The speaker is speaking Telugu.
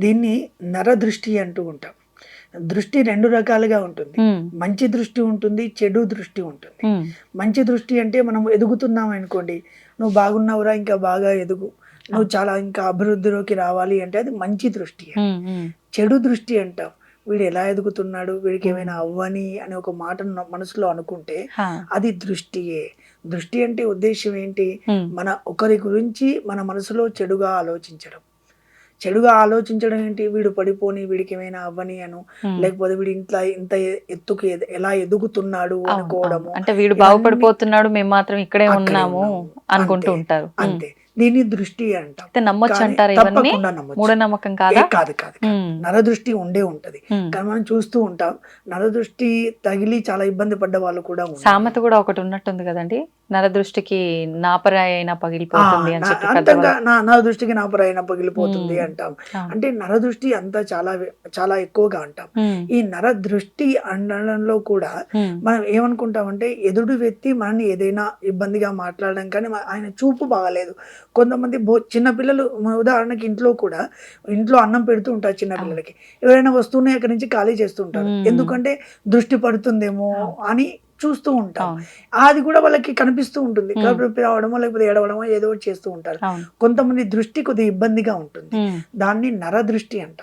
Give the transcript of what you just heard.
దీన్ని నరదృష్టి అంటూ ఉంటాం. దృష్టి 2 రకాలుగా ఉంటుంది. మంచి దృష్టి ఉంటుంది, చెడు దృష్టి ఉంటుంది. మంచి దృష్టి అంటే మనం ఎదుగుతున్నాం అనుకోండి, నువ్వు బాగున్నావురా ఇంకా బాగా ఎదుగు, నువ్వు చాలా ఇంకా అభివృద్ధిలోకి రావాలి అంటే అది మంచి దృష్టి. చెడు దృష్టి అంటాం, వీడు ఎలా ఎదుగుతున్నాడు, వీడికి ఏమైనా అవ్వని అని ఒక మాట మనసులో అనుకుంటే అది దృష్టియే. దృష్టి అంటే ఉద్దేశం ఏంటి, మన ఒకరి గురించి మన మనసులో చెడుగా ఆలోచించడం. చెడుగా ఆలోచించడం ఏంటి, వీడు పడిపోని, వీడికి ఏమైనా అవ్వని అను, లేకపోతే వీడు ఇంత ఎత్తుకు ఎలా ఎదుగుతున్నాడు అనుకోవడము. అంటే వీడు బాగుపడిపోతున్నాడు, మేము మాత్రం ఇక్కడే ఉన్నాము అనుకుంటూ ఉంటారు. అంతే, దీన్ని దృష్టి అంటాం. నమ్మొచ్చు అంటారు, తప్పకుండా నమ్మొచ్చు. మూఢనమ్మకం కాదా? కాదు కాదు, నరదృష్టి ఉంటది. కానీ మనం చూస్తూ ఉంటాం, నరదృష్టి తగిలి చాలా ఇబ్బంది పడ్డ వాళ్ళు కూడా ఉన్నారు. సామెత కూడా ఒకటి ఉన్నట్టుంది కదండి, నరదృష్టికి నాపరాయి అయినా పగిలిపోతుంది అని చెప్పి. అంతంగా నరదృష్టికి నాపరాయినా పగిలిపోతుంది అంటాం. అంటే నరదృష్టి అంతా చాలా చాలా ఎక్కువగా అంటాం. ఈ నరదృష్టి అనడంలో కూడా మనం ఏమనుకుంటామంటే ఎదుటి వ్యక్తి మనల్ని ఏదైనా ఇబ్బందిగా మాట్లాడడం, కానీ ఆయన చూపు బాగాలేదు. కొంతమంది చిన్నపిల్లలు, ఉదాహరణకి ఇంట్లో అన్నం పెడుతూ ఉంటారు చిన్నపిల్లలకి, ఎవరైనా వస్తూనే అక్కడి నుంచి ఖాళీ చేస్తూ ఉంటారు. ఎందుకంటే దృష్టి పడుతుందేమో అని చూస్తూ ఉంటాం. అది కూడా వాళ్ళకి కనిపిస్తూ ఉంటుంది, కడుపు రావడమో లేకపోతే ఏడవడమో ఏదో చేస్తూ ఉంటారు. కొంతమంది దృష్టి కొద్దిగా ఇబ్బందిగా ఉంటుంది, దాన్ని నరదృష్టి అంటాం.